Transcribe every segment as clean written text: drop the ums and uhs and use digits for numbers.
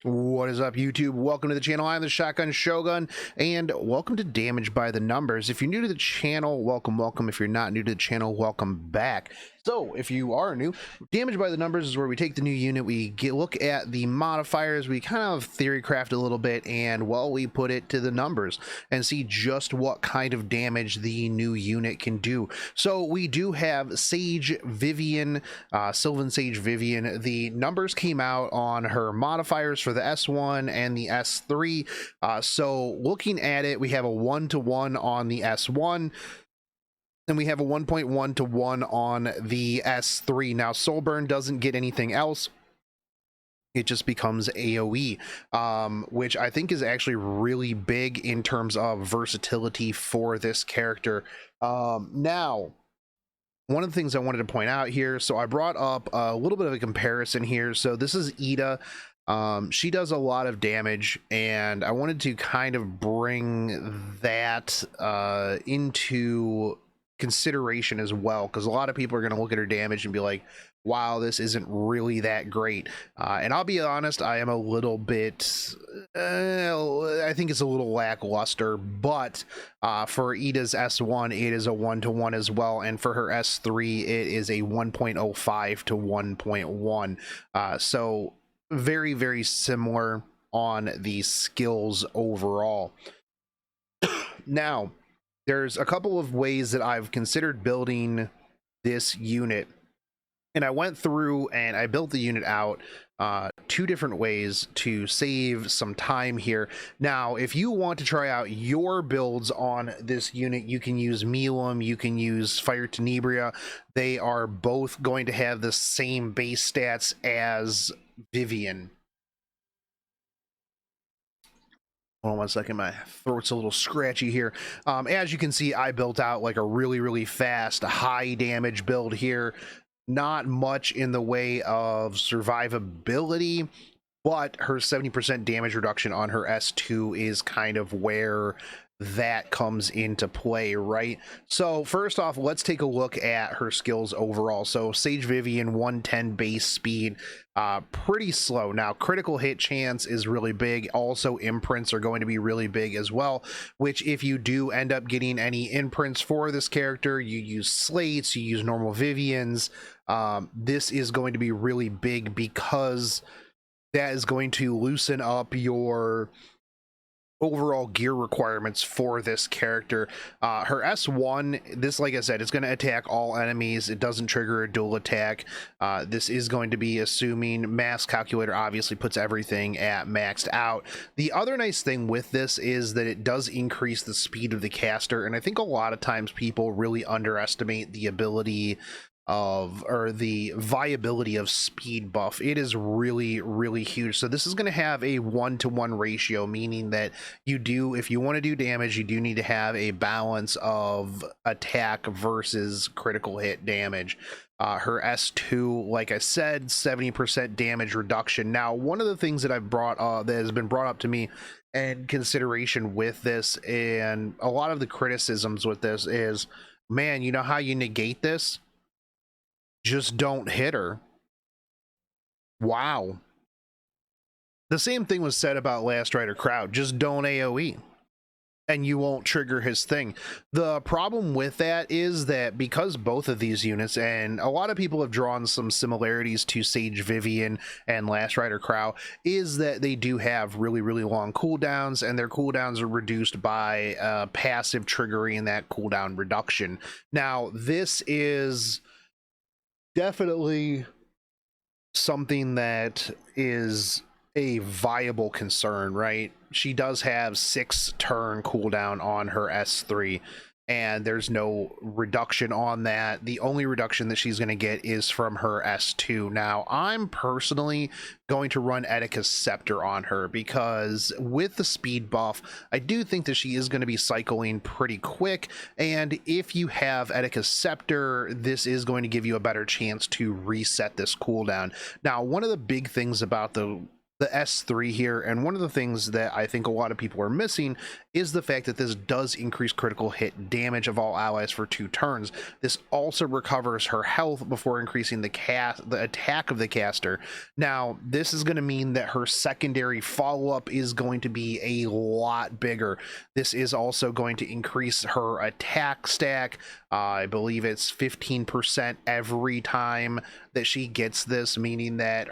What is up, YouTube? Welcome to the channel. I'm the Shotgun Shogun, and welcome to Damage by the Numbers. If you're new to the channel, welcome. If you're not new to the channel, welcome back. So, if you are new, Damage by the Numbers is where we take the new unit, we look at the modifiers, we kind of theory craft a little bit, and, well, we put it to the numbers and see just what kind of damage the new unit can do. So, we do have Sage Vivian, Sylvan Sage Vivian. The numbers came out on her modifiers for the S1 and the S3. So, looking at it, we have a 1-to-1 on the S1. And we have a 1.1 to 1 on the S3. Now, Soulburn doesn't get anything else. It just becomes AoE, which I think is actually really big in terms of versatility for this character. Now, one of the things I wanted to point out here, so I brought up a little bit of a comparison here. So this is Ida. She does a lot of damage, and I wanted to kind of bring that into consideration as well, because a lot of people are going to look at her damage and be like, wow, this isn't really that great. And I'll be honest, I am a little bit I think it's a little lackluster, but for Ida's S1 it is a 1-to-1 as well, and for her S3 it is a 1.05 to 1.1. So very similar on the skills overall. Now, there's a couple of ways that I've considered building this unit, and I went through and I built the unit out two different ways to save some time here. Now, if you want to try out your builds on this unit, you can use Milim, you can use Fire Tenebria. They are both going to have the same base stats as Vivian. Hold on one second, my throat's a little scratchy here. As you can see, I built out like a really fast, high damage build here. Not much in the way of survivability, but her 70% damage reduction on her S2 is kind of where that comes into play, right? So first off, let's take a look at her skills overall. So Sage Vivian, 110 base speed, pretty slow. Now, critical hit chance is really big. Also, imprints are going to be really big as well, which if you do end up getting any imprints for this character, you use slates, you use normal Vivians, this is going to be really big because that is going to loosen up your overall gear requirements for this character. Her S1, this, like I said, it's going to attack all enemies. It doesn't trigger a dual attack. This is going to be assuming max calculator obviously puts everything at maxed out. The other nice thing with this is that it does increase the speed of the caster, and I think a lot of times people really underestimate the ability of, or the viability of speed buff. It is really huge. So this is going to have a 1-to-1 ratio, meaning that you do, if you want to do damage, you do need to have a balance of attack versus critical hit damage. Her S2, like I said, 70% damage reduction. Now, one of the things that I've brought that has been brought up to me and consideration with this, and a lot of the criticisms with this is, man, you know how you negate this? Just don't hit her. Wow. The same thing was said about Last Rider Crowd. Just don't AoE and you won't trigger his thing. The problem with that is that because both of these units, and a lot of people have drawn some similarities to Sage Vivian and Last Rider Crow, is that they do have really long cooldowns, and their cooldowns are reduced by passive triggering that cooldown reduction. Now, this is definitely something that is a viable concern, right? She does have 6-turn cooldown on her S3, and there's no reduction on that. The only reduction that she's going to get is from her S2. Now, I'm personally going to run Etika's Scepter on her because with the speed buff, I do think that she is going to be cycling pretty quick, and if you have Etika's Scepter, this is going to give you a better chance to reset this cooldown. Now, one of the big things about the the S3 here, and one of the things that I think a lot of people are missing is the fact that this does increase critical hit damage of all allies for 2 turns. This also recovers her health before increasing the attack of the caster. Now, this is going to mean that her secondary follow-up is going to be a lot bigger. This is also going to increase her attack stack. I believe it's 15% every time that she gets this, meaning that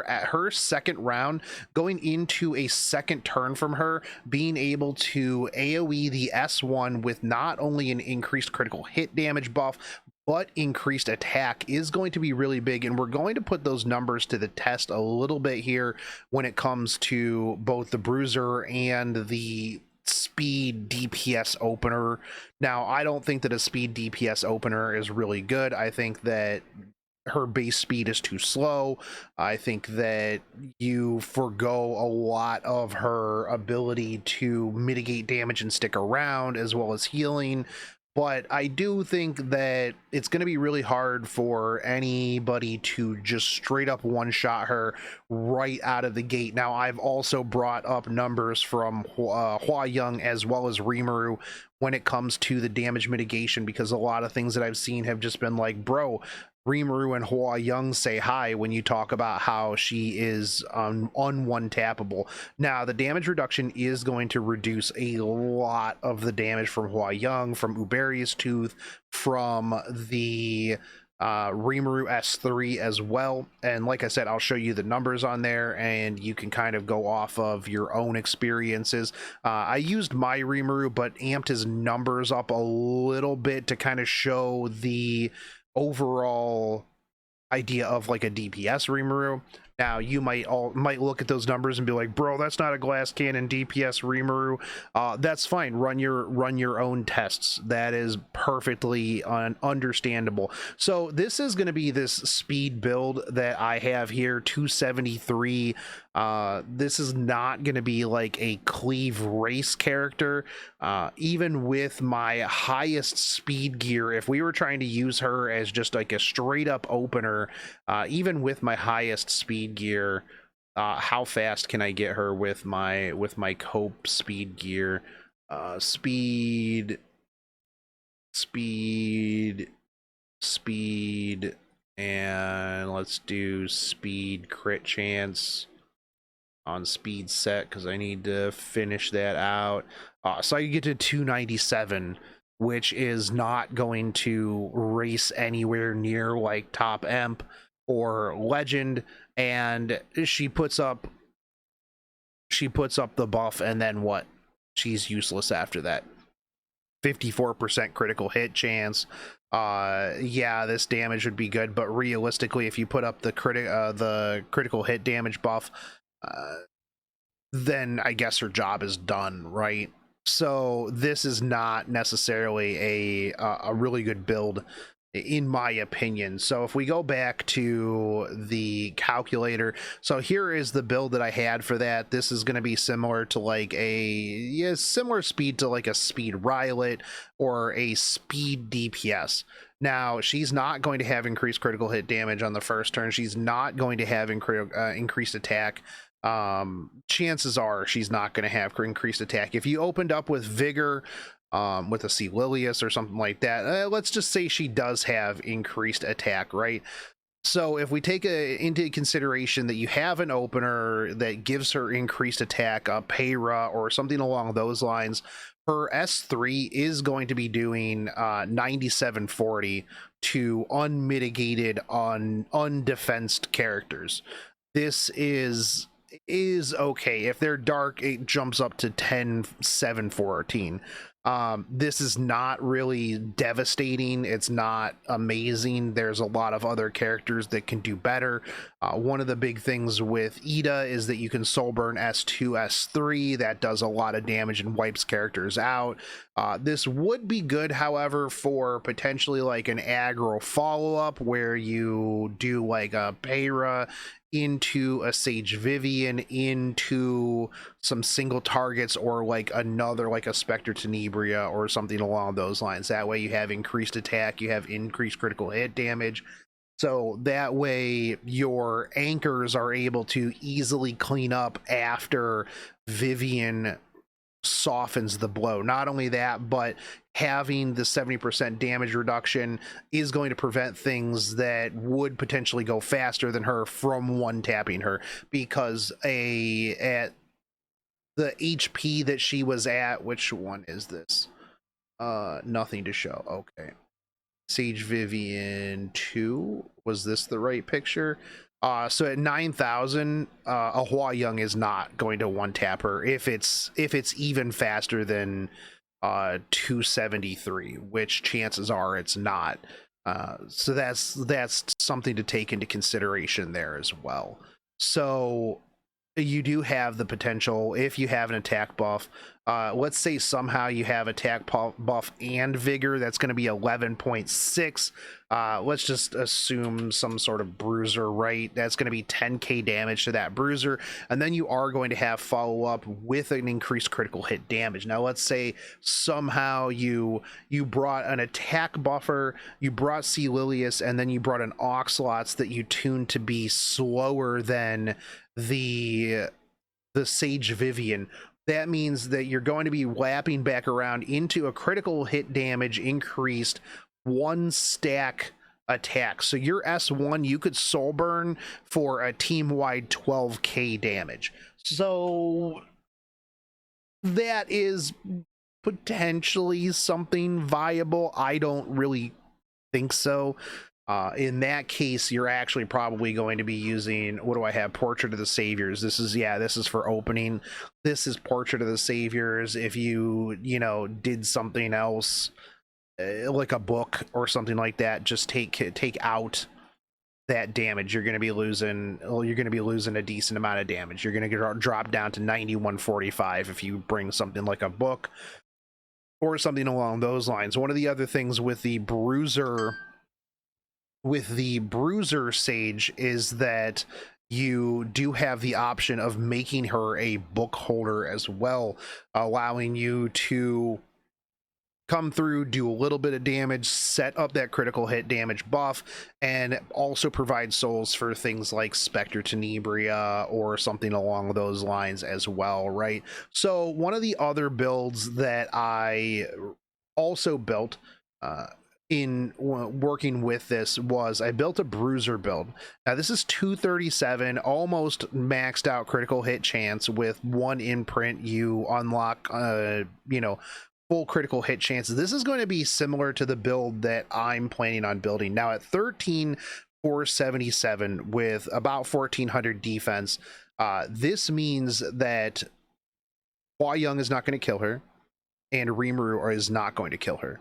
at her second round, going into a second turn from her, being able to AoE the S1 with not only an increased critical hit damage buff, but increased attack is going to be really big, and we're going to put those numbers to the test a little bit here when it comes to both the Bruiser and the speed DPS opener. Now, I don't think that a speed DPS opener is really good. I think that her base speed is too slow. I think that you forgo a lot of her ability to mitigate damage and stick around, as well as healing. But I do think that it's going to be really hard for anybody to just straight up one-shot her right out of the gate. Now, I've also brought up numbers from Hua Young as well as Rimuru when it comes to the damage mitigation, because a lot of things that I've seen have just been like, bro, Rimuru and Hua Young say hi when you talk about how she is Un-1-Tap-Able. Now, the damage reduction is going to reduce a lot of the damage from Hua Young, from Uberia's Tooth, from the Rimuru S3 as well. And like I said, I'll show you the numbers on there and you can kind of go off of your own experiences. I used my Rimuru but amped his numbers up a little bit to kind of show the overall idea of like a DPS Rimuru. Now, you might look at those numbers and be like, bro, that's not a glass cannon DPS Rimuru. That's fine. Run your own tests. That is perfectly understandable. So this is going to be this speed build that I have here, 273. This is not going to be like a cleave race character. Even with my highest speed gear, if we were trying to use her as just like a straight up opener, even with my highest speed gear, how fast can I get her with my cope speed gear? Speed, and let's do speed crit chance on speed set, because I need to finish that out. So I get to 297, which is not going to race anywhere near like top emp or legend, and she puts up the buff, and then what? She's useless after that. 54% critical hit chance. Yeah, this damage would be good, but realistically, if you put up the critical hit damage buff, then I guess her job is done, right? So this is not necessarily a really good build, in my opinion. So if we go back to the calculator, so here is the build that I had for that. This is going to be similar to like similar speed to like a speed Rylet or a speed DPS. Now, she's not going to have increased critical hit damage on the first turn. She's not going to have increased attack. Chances are she's not going to have increased attack. If you opened up with Vigor, with a C. Lilius or something like that, let's just say she does have increased attack, right? So if we take into consideration that you have an opener that gives her increased attack, a Payra or something along those lines, her S3 is going to be doing 9740 to unmitigated, undefensed characters. This is okay. If they're dark, it jumps up to 10,714. This is not really devastating. It's not amazing. There's a lot of other characters that can do better. One of the big things with Ida is that you can soul burn S2, S3. That does a lot of damage and wipes characters out. This would be good, however, for potentially like an aggro follow-up where you do like a Payra into a Sage Vivian into some single targets, or like another, like a Spectre Tenebria or something along those lines. That way you have increased attack, you have increased critical hit damage. So that way your anchors are able to easily clean up after Vivian softens the blow. Not only that, but having the 70% damage reduction is going to prevent things that would potentially go faster than her from one tapping her, because at the HP that she was at, which one is this? Nothing to show. Okay. Sage Vivian 2, was this the right picture? So at 9,000, a Hua Young is not going to one tap her if it's even faster than 273, which chances are it's not. So that's something to take into consideration there as well. So you do have the potential, if you have an attack buff, let's say somehow you have attack buff and vigor, that's going to be 11.6. Let's just assume some sort of bruiser, right? That's going to be 10k damage to that bruiser, and then you are going to have follow up with an increased critical hit damage. Now let's say somehow you brought an attack buffer, you brought C. Lilius, and then you brought an Oxlots that you tuned to be slower than the Sage Vivian. That means that you're going to be lapping back around into a critical hit damage increased 1 stack attack. So your S1, you could soul burn for a team-wide 12k damage. So that is potentially something viable. I don't really think so. In that case, you're actually probably going to be using, what do I have? Portrait of the Saviors. This is for opening. This is Portrait of the Saviors. If you did something else, like a book or something like that, just take out that damage. You're going to be losing a decent amount of damage. You're going to drop down to 9145 if you bring something like a book or something along those lines. One of the other things with the bruiser Sage is that you do have the option of making her a book holder as well, allowing you to come through, do a little bit of damage, set up that critical hit damage buff, and also provide souls for things like Spectre Tenebria or something along those lines as well, right? So one of the other builds that I also built in working with this was I built a bruiser build. Now this is 237, almost maxed out critical hit chance. With 1 imprint you unlock full critical hit chances. This is going to be similar to the build that I'm planning on building. Now at 13,477 with about 1400 defense, this means that Hua Young is not going to kill her and Rimuru is not going to kill her.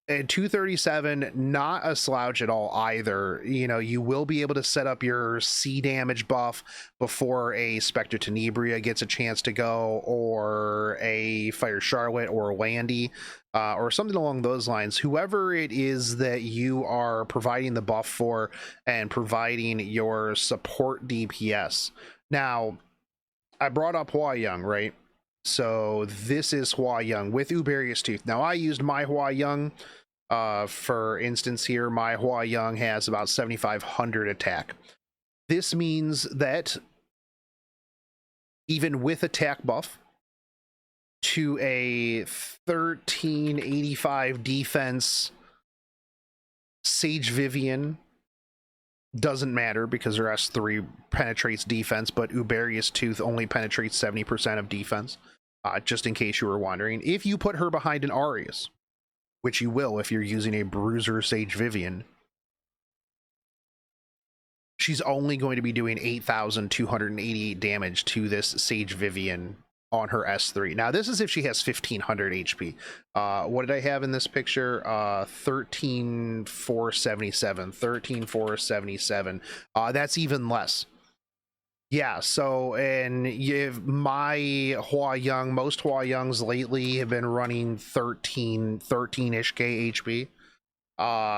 And 237, not a slouch at all either. You will be able to set up your C damage buff before a Spectre Tenebria gets a chance to go, or a Fire Charlotte or a Landy, or something along those lines. Whoever it is that you are providing the buff for and providing your support DPS. Now, I brought up Hua Young, right? So this is Hua Young with Uberius Tooth. Now I used my Hua Young. For instance here, my Hua Young has about 7,500 attack. This means that even with attack buff to a 1385 defense, Sage Vivian doesn't matter because her S3 penetrates defense, but Uberius Tooth only penetrates 70% of defense. Just in case you were wondering, if you put her behind an Arius, which you will if you're using a bruiser Sage Vivian, she's only going to be doing 8,288 damage to this Sage Vivian on her S3. Now this is if she has 1,500 HP. What did I have in this picture? 13,477. 13,477. That's even less. Yeah, so, and my Hua Young, most Hua Youngs lately have been running 13-ish K HP.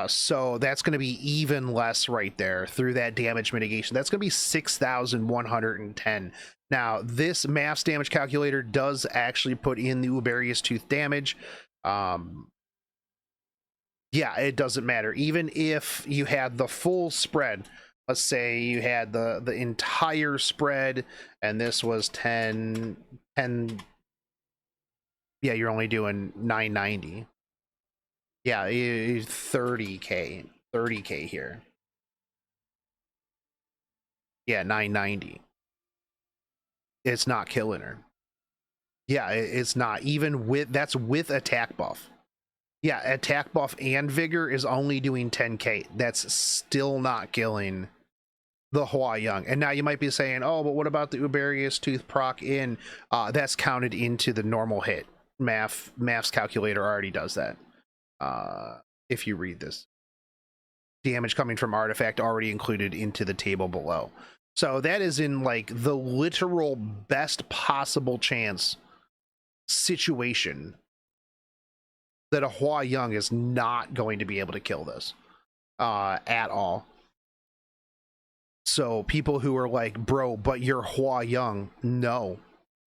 So that's going to be even less right there through that damage mitigation. That's going to be 6,110. Now, this mass damage calculator does actually put in the Uberius Tooth damage. Yeah, it doesn't matter. Even if you had the full spread, let's say you had the entire spread and this was 10, yeah, you're only doing 990. Yeah, 30k here. Yeah, 990. It's not killing her. Yeah, it's not. Even with, that's with attack buff. Yeah, attack buff and vigor is only doing 10k. That's still not killing the Hua Young. And now you might be saying, oh, but what about the Uberius Tooth proc in? That's counted into the normal hit. Math's calculator already does that. If you read this, damage coming from artifact already included into the table below. So that is in like the literal best possible chance situation that a Hua Young is not going to be able to kill this at all. So people who are like, bro, but you're Hua Young, no.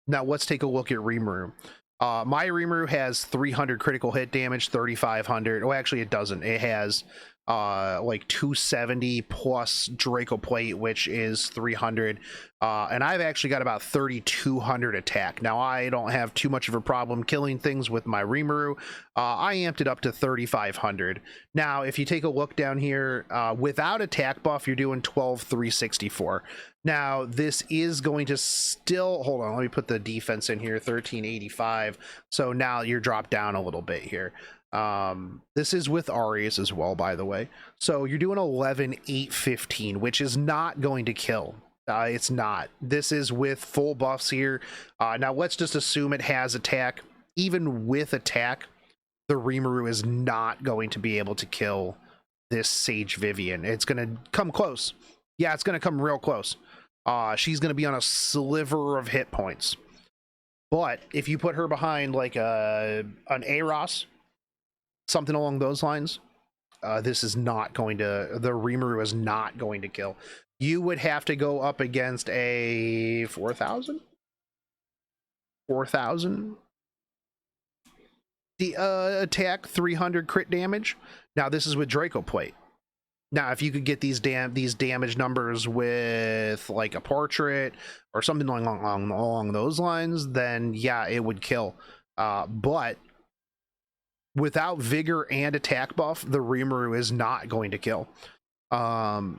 Now let's take a look at Rimuru. My Rimuru has 300 critical hit damage, 3,500. Oh, actually, it doesn't. It has like 270 plus Draco Plate, which is 300. And I've actually got about 3,200 attack. Now, I don't have too much of a problem killing things with my Rimuru. I amped it up to 3,500. Now, if you take a look down here, without attack buff, you're doing 12,364. Now, this is going to still, hold on, let me put the defense in here, 1385. So now you're dropped down a little bit here. This is with Arias as well, by the way. So you're doing 11,815, which is not going to kill. It's not. This is with full buffs here. Now let's just assume it has attack. Even with attack, the Rimuru is not going to be able to kill this Sage Vivian. It's going to come close. Yeah, it's going to come real close. She's going to be on a sliver of hit points. But if you put her behind like an Aros, something along those lines, this is not going to, the Rimuru is not going to kill. You would have to go up against a 4,000? 4,000? The attack, 300 crit damage. Now this is with Draco Plate. Now, if you could get these damage numbers with like a portrait or something along those lines, then yeah, it would kill. But without vigor and attack buff, the Rimuru is not going to kill. So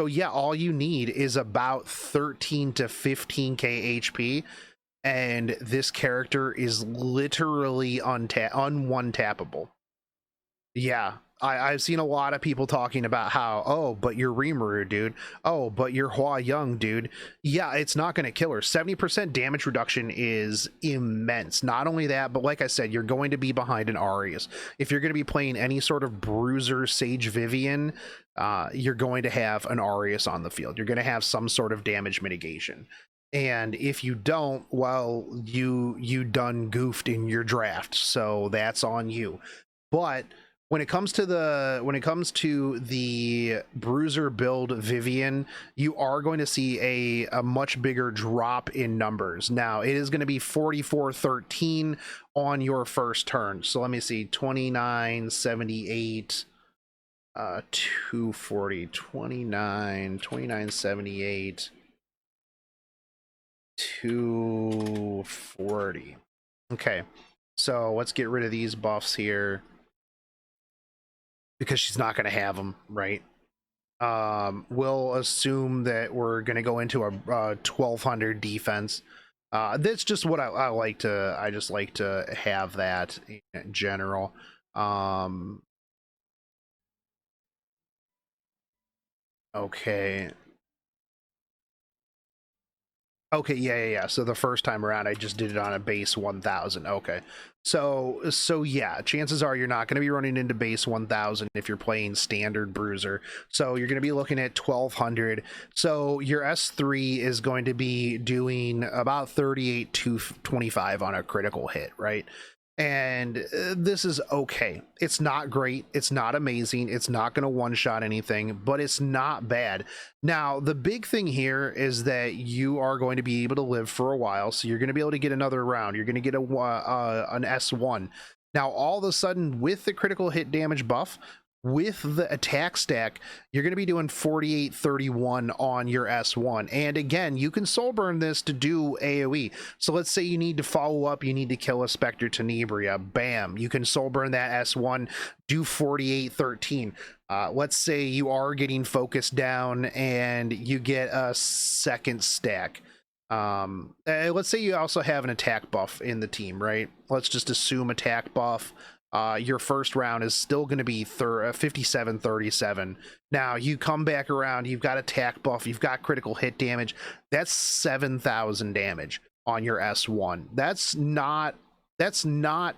yeah, all you need is about 13 to 15k HP, and this character is literally Un-1-Tap-Able. Yeah, I've seen a lot of people talking about how, oh, but you're Rimuru, dude. Oh, but you're Hua Young, dude. Yeah, it's not going to kill her. 70% damage reduction is immense. Not only that, but like I said, you're going to be behind an Arias. If you're going to be playing any sort of Bruiser Sage Vivian, you're going to have an Arias on the field. You're going to have some sort of damage mitigation. And if you don't, well, you done goofed in your draft. So that's on you. But when it comes to the Bruiser build Vivian, you are going to see a much bigger drop in numbers. Now it is going to be 4413 on your first turn. So let me see, 2978, 240, 2978, 240. Okay, so let's get rid of these buffs here, because she's not going to have them, right? We'll assume that we're going to go into a 1200 defense. That's just what I like to, I just like to have that in general. Okay. Okay, yeah. So the first time around, I just did it on a base 1000. Okay. So yeah, chances are you're not going to be running into base 1000 if you're playing standard Bruiser. So you're going to be looking at 1200. So your S3 is going to be doing about 38 to 25 on a critical hit, right? And this is okay. It's not great. It's not amazing. It's not going to one-shot anything, but it's not bad. Now, the big thing here is that you are going to be able to live for a while, so you're going to be able to get another round. You're going to get an S1. Now, all of a sudden, with the critical hit damage buff, with the attack stack, you're going to be doing 48-31 on your S1. And again, you can soul burn this to do AoE. So let's say you need to follow up, you need to kill a Spectre Tenebria. Bam, you can soul burn that S1, do 48-13. Let's say you are getting focused down and you get a second stack. Let's say you also have an attack buff in the team, right? Let's just assume attack buff. Your first round is still going to be 57-37. Now you come back around, you've got attack buff, you've got critical hit damage. That's 7,000 damage on your S1. That's not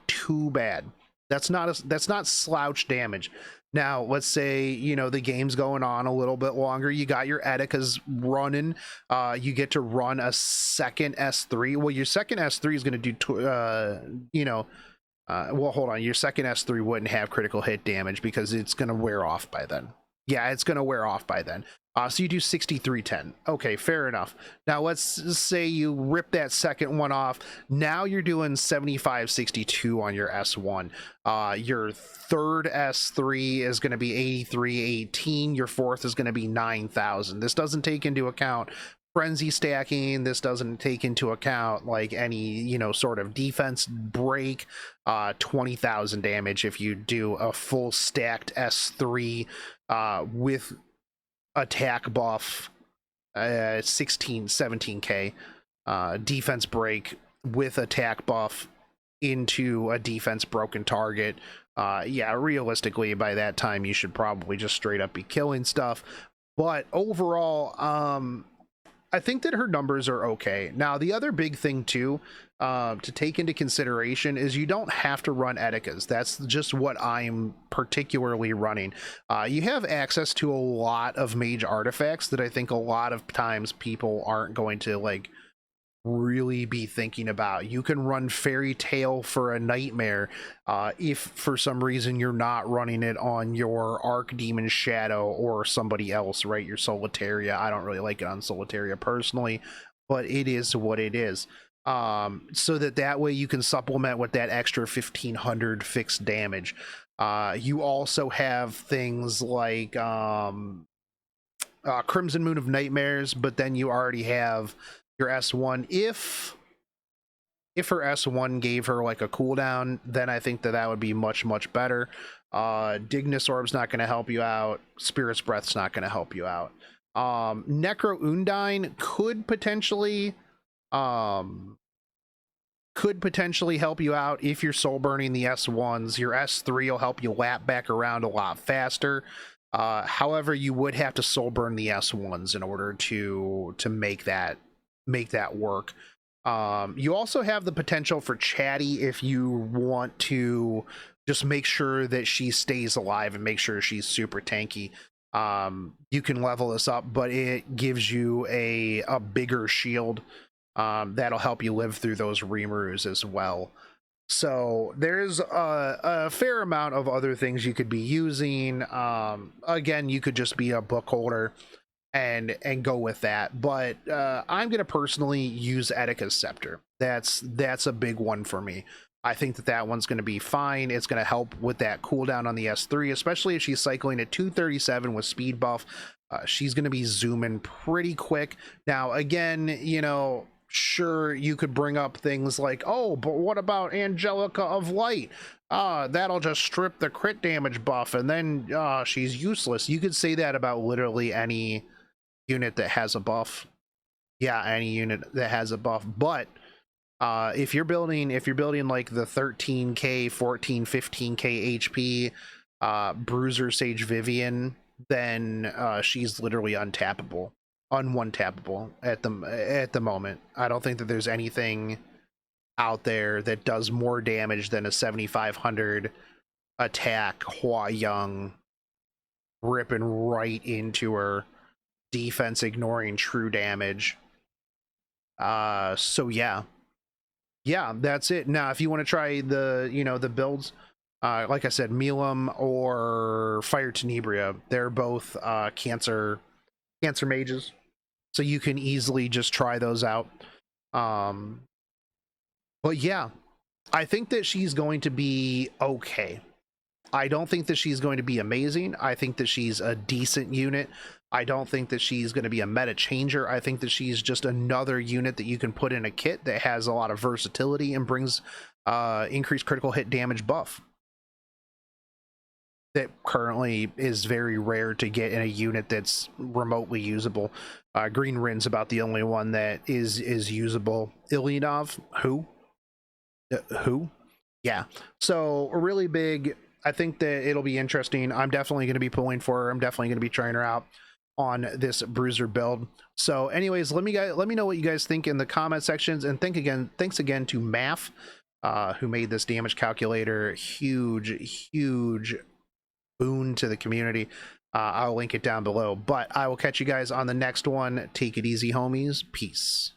too bad. That's not slouch damage. Now, let's say, you know, the game's going on a little bit longer. You got your Edika's running. You get to run a second S3. Well, your second S3 is going to do, well, hold on. Your second S3 wouldn't have critical hit damage because it's going to wear off by then. Yeah, it's going to wear off by then. So you do 63-10. Okay, fair enough. Now, let's say you rip that second one off. Now you're doing 75-62 on your S1. Your third S3 is going to be 83-18. Your fourth is going to be 9,000. This doesn't take into account frenzy stacking. This doesn't take into account like any, you know, sort of defense break. 20,000 damage if you do a full stacked S3 with attack buff, 17k defense break with attack buff into a defense broken target. Yeah, realistically by that time you should probably just straight up be killing stuff, but overall I think that her numbers are okay. Now, the other big thing too to take into consideration is you don't have to run Edika's. That's just what I'm particularly running. You have access to a lot of mage artifacts that I think a lot of times people aren't going to like really be thinking about. You can run Fairy Tale for a Nightmare if for some reason you're not running it on your Archdemon Shadow or somebody else, right? Your Solitaria. I don't really like it on Solitaria personally, but it is what it is. So that way you can supplement with that extra 1,500 fixed damage. You also have things like Crimson Moon of Nightmares, but then you already have your S1. If her S1 gave her like a cooldown, then I think that would be much better. Dignus Orb's not going to help you out. Spirit's Breath's not going to help you out. Necro Undine could potentially help you out if you're soul burning the S1s. Your S3 will help you lap back around a lot faster. However, you would have to soul burn the S1s in order to make that work. You also have the potential for Chatty if you want to just make sure that she stays alive and make sure she's super tanky. You can level this up, but it gives you a bigger shield that'll help you live through those Rimurus as well. So there's a fair amount of other things you could be using. Again, you could just be a book holder and go with that, but I'm gonna personally use Edika's Scepter. That's a big one for me. I think that one's going to be fine. It's going to help with that cooldown on the S3, especially if she's cycling at 237 with speed buff. She's going to be zooming pretty quick. Now, again, you know, sure, you could bring up things like, oh, but what about Angelica of Light? That'll just strip the crit damage buff, and then she's useless. You could say that about literally any unit that has a buff. Yeah, any unit that has a buff, but if you're building like the 13k 14 15k HP bruiser Sage Vivian, then she's literally untappable, un-1-Tap-Able at the moment. I don't think that there's anything out there that does more damage than a 7500 attack Hua Young ripping right into her, defense ignoring true damage. So yeah, that's it. Now, if you want to try the, you know, the builds, like I said, Milam or Fire Tenebria, they're both cancer mages, so you can easily just try those out. But yeah, I think that she's going to be okay. I don't think that she's going to be amazing. I think that she's a decent unit. I don't think that she's going to be a meta changer. I think that she's just another unit that you can put in a kit that has a lot of versatility and brings increased critical hit damage buff that currently is very rare to get in a unit that's remotely usable. Green Rin's about the only one that is usable. Ilyanov, who? Yeah. So a really big. I think that it'll be interesting. I'm definitely going to be pulling for her. I'm definitely going to be trying her out on this bruiser build. So anyways, let me know what you guys think in the comment sections, and thanks again to Math, who made this damage calculator. Huge boon to the community. I'll link it down below, but I will catch you guys on the next one. Take it easy, homies. Peace.